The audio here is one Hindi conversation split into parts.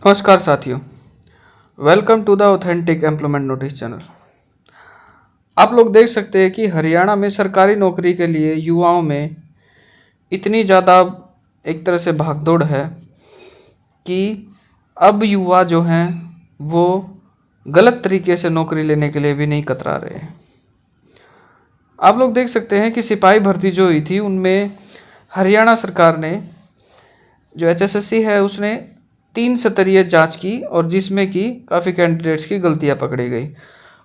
नमस्कार साथियों, welcome to the authentic employment notice channel. आप लोग देख सकते हैं कि हरियाणा में सरकारी नौकरी के लिए युवाओं में इतनी ज़्यादा एक तरह से भागदौड़ है कि अब युवा जो हैं वो गलत तरीके से नौकरी लेने के लिए भी नहीं कतरा रहे हैं। आप लोग देख सकते हैं कि सिपाही भर्ती जो हुई थी उनमें हरियाणा सरकार ने जो HSSC है उसने 3 स्तरीय जांच की और जिसमें कि काफ़ी कैंडिडेट्स की गलतियां पकड़ी गई।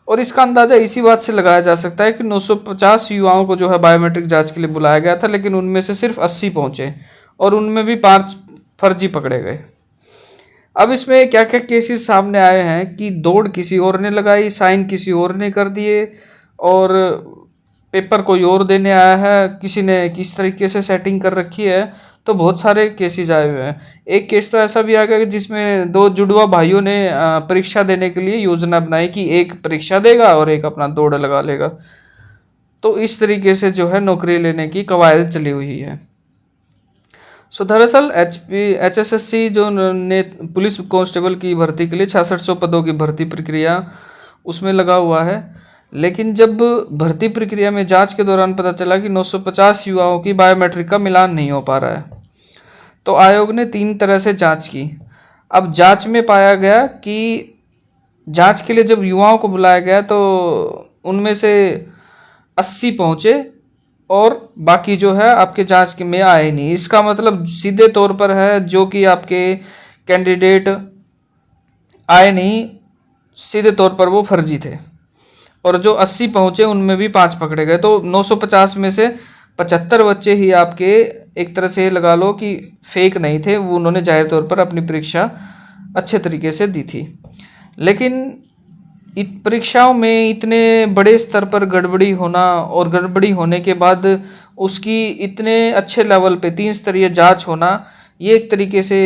और इसका अंदाज़ा इसी बात से लगाया जा सकता है कि 950 युवाओं को जो है बायोमेट्रिक जांच के लिए बुलाया गया था, लेकिन उनमें से सिर्फ 80 पहुंचे और उनमें भी 5 फर्जी पकड़े गए। अब इसमें क्या क्या केसेस सामने आए हैं कि दौड़ किसी और ने लगाई, साइन किसी और ने कर दिए और पेपर कोई और देने आया है, किसी ने किस तरीके से सेटिंग कर रखी है। तो बहुत सारे केसेस आए हुए हैं। एक केस तो ऐसा भी आ गया कि जिसमें 2 जुड़वा भाइयों ने परीक्षा देने के लिए योजना बनाई कि एक परीक्षा देगा और एक अपना दौड़ लगा लेगा। तो इस तरीके से जो है नौकरी लेने की कवायद चली हुई है। दरअसल HSSC जो ने पुलिस कांस्टेबल की भर्ती के लिए 6600 पदों की भर्ती प्रक्रिया उसमें लगा हुआ है, लेकिन जब भर्ती प्रक्रिया में जांच के दौरान पता चला कि 950 युवाओं की बायोमेट्रिक का मिलान नहीं हो पा रहा है, तो आयोग ने 3 तरह से जांच की। अब जांच में पाया गया कि जांच के लिए जब युवाओं को बुलाया गया तो उनमें से 80 पहुंचे और बाकी जो है आपके जांच में आए नहीं। इसका मतलब सीधे तौर पर है जो कि आपके कैंडिडेट आए नहीं, सीधे तौर पर वो फर्जी थे। और जो 80 पहुंचे उनमें भी 5 पकड़े गए। तो 950 में से 75 बच्चे ही आपके एक तरह से लगा लो कि फेक नहीं थे, वो उन्होंने जाहिर तौर पर अपनी परीक्षा अच्छे तरीके से दी थी। लेकिन परीक्षाओं में इतने बड़े स्तर पर गड़बड़ी होना और गड़बड़ी होने के बाद उसकी इतने अच्छे लेवल पे 3 स्तरीय जांच होना, ये एक तरीके से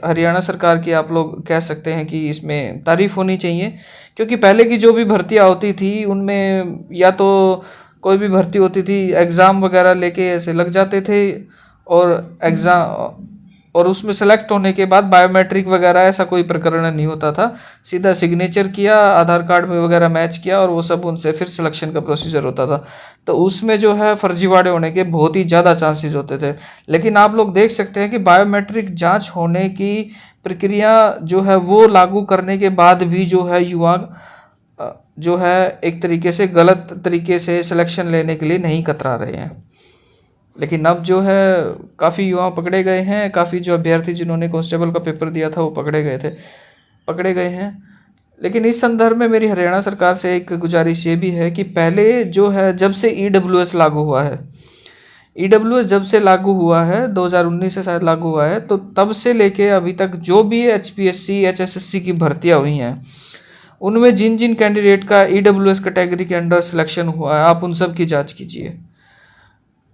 हरियाणा सरकार की आप लोग कह सकते हैं कि इसमें तारीफ होनी चाहिए। क्योंकि पहले की जो भी भर्तियां होती थी उनमें या तो कोई भी भर्ती होती थी एग्ज़ाम वगैरह लेके ऐसे लग जाते थे और एग्ज़ाम और उसमें सेलेक्ट होने के बाद बायोमेट्रिक वगैरह ऐसा कोई प्रकरण नहीं होता था। सीधा सिग्नेचर किया, आधार कार्ड में वगैरह मैच किया और वो सब उनसे फिर सिलेक्शन का प्रोसीजर होता था। तो उसमें जो है फर्जीवाड़े होने के बहुत ही ज़्यादा चांसेस होते थे। लेकिन आप लोग देख सकते हैं कि बायोमेट्रिक जांच होने की प्रक्रिया जो है वो लागू करने के बाद भी जो है युवा जो है एक तरीके से गलत तरीके से सिलेक्शन लेने के लिए नहीं कतरा रहे हैं। लेकिन अब जो है काफ़ी युवा पकड़े गए हैं, काफ़ी जो अभ्यर्थी जिन्होंने कांस्टेबल का पेपर दिया था वो पकड़े गए हैं। लेकिन इस संदर्भ में मेरी हरियाणा सरकार से एक गुजारिश ये भी है कि पहले जो है जब से EWS लागू हुआ है, EWS जब से लागू हुआ है 2019 से शायद लागू हुआ है, तो तब से लेके अभी तक जो भी HPSC HSSC की भर्तियां हुई हैं उनमें जिन जिन कैंडिडेट का EWS कैटेगरी के अंडर सिलेक्शन हुआ है आप उन सब की जांच कीजिए।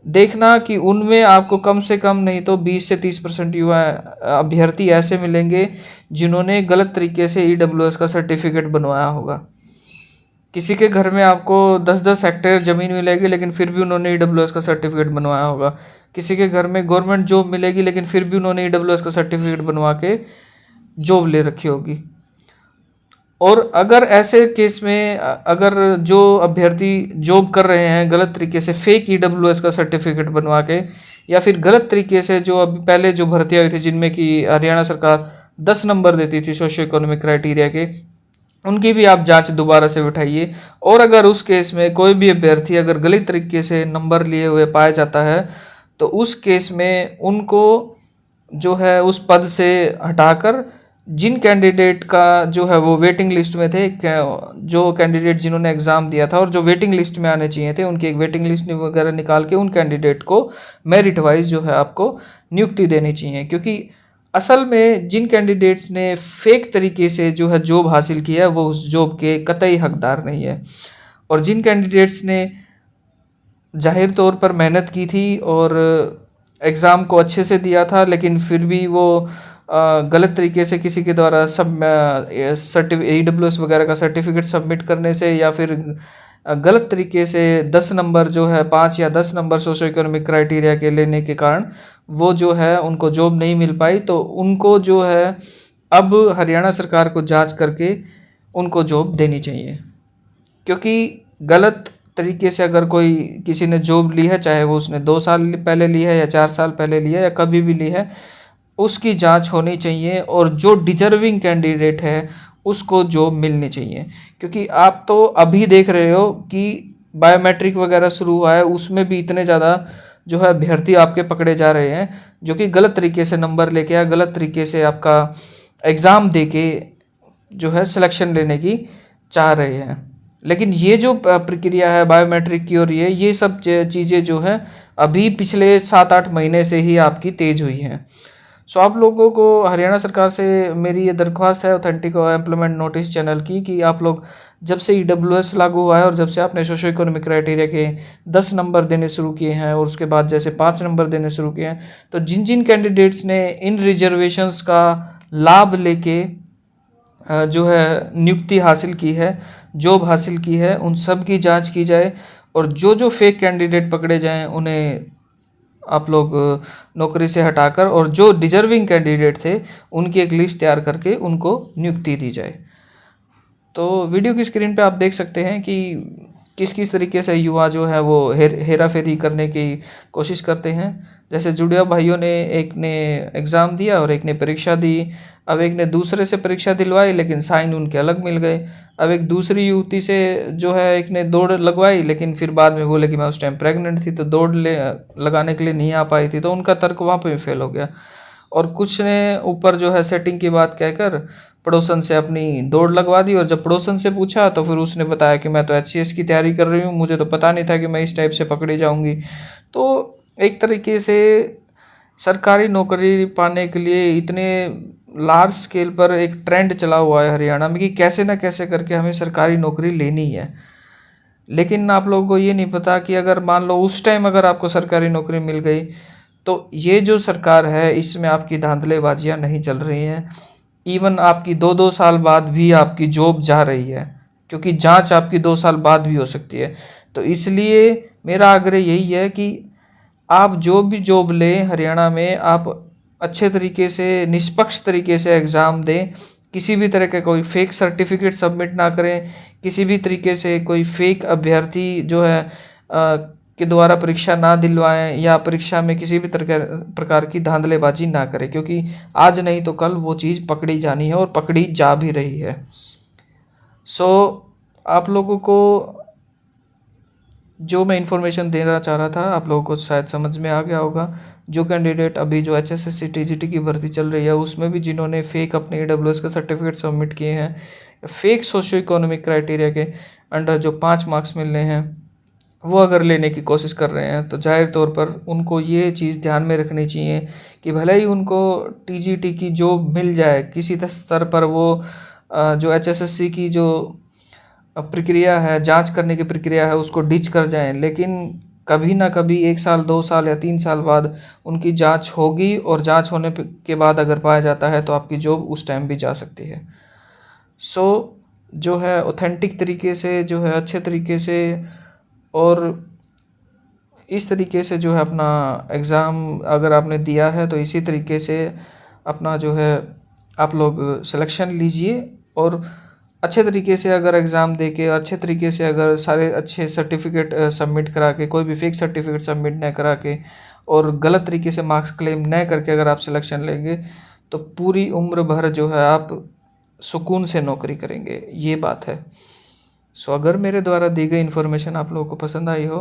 देखना कि उनमें आपको कम से कम नहीं तो 20 से 30% युवा अभ्यर्थी ऐसे मिलेंगे जिन्होंने गलत तरीके से EWS का सर्टिफिकेट बनवाया होगा। किसी के घर में आपको 10-10 हेक्टेयर ज़मीन मिलेगी लेकिन फिर भी उन्होंने EWS का सर्टिफिकेट बनवाया होगा। किसी के घर में गवर्नमेंट जॉब मिलेगी लेकिन फिर भी उन्होंने EWS का सर्टिफिकेट बनवा के जॉब ले रखी होगी। और अगर ऐसे केस में अगर जो अभ्यर्थी जॉब कर रहे हैं गलत तरीके से फेक EWS का सर्टिफिकेट बनवा के या फिर गलत तरीके से जो अभी पहले जो भर्तियां हुई थी जिनमें कि हरियाणा सरकार 10 नंबर देती थी सोशियो इकोनॉमिक क्राइटेरिया के, उनकी भी आप जांच दोबारा से उठाइए। और अगर उस केस में कोई भी अभ्यर्थी अगर गलत तरीके से नंबर लिए हुए पाया जाता है तो उस केस में उनको जो है उस पद से हटाकर जिन कैंडिडेट का जो है वो वेटिंग लिस्ट में थे, जो कैंडिडेट जिन्होंने एग्ज़ाम दिया था और जो वेटिंग लिस्ट में आने चाहिए थे, उनकी एक वेटिंग लिस्ट वगैरह निकाल के उन कैंडिडेट को मेरिट वाइज जो है आपको नियुक्ति देनी चाहिए। क्योंकि असल में जिन कैंडिडेट्स ने फेक तरीके से जो है जॉब हासिल किया है वो उस जॉब के कतई हकदार नहीं है। और जिन कैंडिडेट्स ने जाहिर तौर पर मेहनत की थी और एग्ज़ाम को अच्छे से दिया था लेकिन फिर भी वो गलत तरीके से किसी के द्वारा सब EWS वगैरह का सर्टिफिकेट सबमिट करने से या फिर गलत तरीके से 10 नंबर जो है 5 या 10 नंबर सोशो इकोनॉमिक क्राइटेरिया के लेने के कारण वो जो है उनको जॉब नहीं मिल पाई। तो उनको जो है अब हरियाणा सरकार को जांच करके उनको जॉब देनी चाहिए, क्योंकि गलत तरीके से अगर कोई किसी ने जॉब ली है, चाहे वो उसने 2 साल पहले ली है या 4 साल पहले ली है या कभी भी ली है, उसकी जांच होनी चाहिए और जो डिजर्विंग कैंडिडेट है उसको जॉब मिलनी चाहिए। क्योंकि आप तो अभी देख रहे हो कि बायोमेट्रिक वगैरह शुरू हुआ है, उसमें भी इतने ज़्यादा जो है अभ्यर्थी आपके पकड़े जा रहे हैं जो कि गलत तरीके से नंबर लेके या गलत तरीके से आपका एग्ज़ाम दे के जो है सिलेक्शन लेने की चाह रहे हैं। लेकिन ये जो प्रक्रिया है बायोमेट्रिक की और ये सब चीज़ें जो है अभी पिछले 7-8 महीने से ही आपकी तेज़ हुई हैं। सो आप लोगों को हरियाणा सरकार से मेरी ये दरख्वास्त है ऑथेंटिक एम्प्लॉयमेंट नोटिस चैनल की, कि आप लोग जब से EWS लागू हुआ है और जब से आपने सोशो इकोनॉमिक क्राइटेरिया के 10 नंबर देने शुरू किए हैं और उसके बाद जैसे 5 नंबर देने शुरू किए हैं, तो जिन जिन कैंडिडेट्स ने इन रिजर्वेशंस का लाभ लेके जो है नियुक्ति हासिल की है, जॉब हासिल की है, उन सब की जांच की जाए और जो जो फेक कैंडिडेट पकड़े जाएं उन्हें आप लोग नौकरी से हटाकर और जो डिजर्विंग कैंडिडेट थे उनकी एक लिस्ट तैयार करके उनको नियुक्ति दी जाए। तो वीडियो की स्क्रीन पे आप देख सकते हैं कि किस किस तरीके से युवा जो है वो हेरा फेरी करने की कोशिश करते हैं। जैसे जुड़िया भाइयों ने, एक ने एग्ज़ाम दिया और एक ने परीक्षा दी। अब एक ने दूसरे से परीक्षा दिलवाई लेकिन साइन उनके अलग मिल गए। अब एक दूसरी युवती से जो है एक ने दौड़ लगवाई, लेकिन फिर बाद में बोले कि मैं उस टाइम प्रेग्नेंट थी तो दौड़ लगाने के लिए नहीं आ पाई थी, तो उनका तर्क वहाँ पे फेल हो गया। और कुछ ने ऊपर जो है सेटिंग की बात कहकर पड़ोसन से अपनी दौड़ लगवा दी, और जब पड़ोसन से पूछा तो फिर उसने बताया कि मैं तो HCS की तैयारी कर रही हूँ, मुझे तो पता नहीं था कि मैं इस टाइप से पकड़ी जाऊँगी। तो एक तरीके से सरकारी नौकरी पाने के लिए इतने लार्ज स्केल पर एक ट्रेंड चला हुआ है हरियाणा में कि कैसे ना कैसे करके हमें सरकारी नौकरी लेनी है। लेकिन आप लोगों को ये नहीं पता कि अगर मान लो उस टाइम अगर आपको सरकारी नौकरी मिल गई तो ये जो सरकार है इसमें आपकी धांधलेबाजियाँ नहीं चल रही हैं। इवन आपकी 2-2 साल बाद भी आपकी जॉब जा रही है, क्योंकि जांच आपकी 2 साल बाद भी हो सकती है। तो इसलिए मेरा आग्रह यही है कि आप जो भी जॉब लें हरियाणा में, आप अच्छे तरीके से निष्पक्ष तरीके से एग्ज़ाम दें, किसी भी तरह का कोई फेक सर्टिफिकेट सबमिट ना करें, किसी भी तरीके से कोई फेक अभ्यर्थी जो है के द्वारा परीक्षा ना दिलवाएं या परीक्षा में किसी भी प्रकार की धांधलेबाजी ना करें, क्योंकि आज नहीं तो कल वो चीज़ पकड़ी जानी है और पकड़ी जा भी रही है। सो आप लोगों को जो मैं इन्फॉर्मेशन देना चाह रहा था आप लोगों को शायद समझ में आ गया होगा। जो कैंडिडेट अभी जो HSSC TGT की भर्ती चल रही है उसमें भी जिन्होंने फेक अपने EWS का सर्टिफिकेट सबमिट किए हैं, फेक सोशियो इकोनॉमिक क्राइटेरिया के अंडर जो 5 मार्क्स मिलने हैं वो अगर लेने की कोशिश कर रहे हैं, तो जाहिर तौर पर उनको ये चीज़ ध्यान में रखनी चाहिए कि भले ही उनको TGT की जॉब मिल जाए किसी स्तर पर, वो जो HSSC की जो प्रक्रिया है, जांच करने की प्रक्रिया है, उसको डिच कर जाएं, लेकिन कभी ना कभी 1 साल 2 साल या 3 साल बाद उनकी जांच होगी और जांच होने के बाद अगर पाया जाता है तो आपकी जॉब उस टाइम भी जा सकती है। सो जो है ऑथेंटिक तरीके से, जो है अच्छे तरीके से और इस तरीके से जो है अपना एग्ज़ाम अगर आपने दिया है तो इसी तरीके से अपना जो है आप लोग सिलेक्शन लीजिए और अच्छे तरीके से अगर एग्ज़ाम दे के, अच्छे तरीके से अगर सारे अच्छे सर्टिफिकेट सबमिट करा के, कोई भी फेक सर्टिफिकेट सबमिट न करा के और गलत तरीके से मार्क्स क्लेम न करके अगर आप सिलेक्शन लेंगे तो पूरी उम्र भर जो है आप सुकून से नौकरी करेंगे, ये बात है। सो अगर मेरे द्वारा दी गई इन्फॉर्मेशन आप लोगों को पसंद आई हो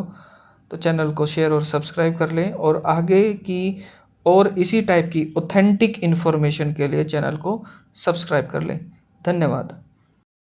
तो चैनल को शेयर और सब्सक्राइब कर लें, और आगे की और इसी टाइप की ऑथेंटिक इन्फॉर्मेशन के लिए चैनल को सब्सक्राइब कर लें। धन्यवाद।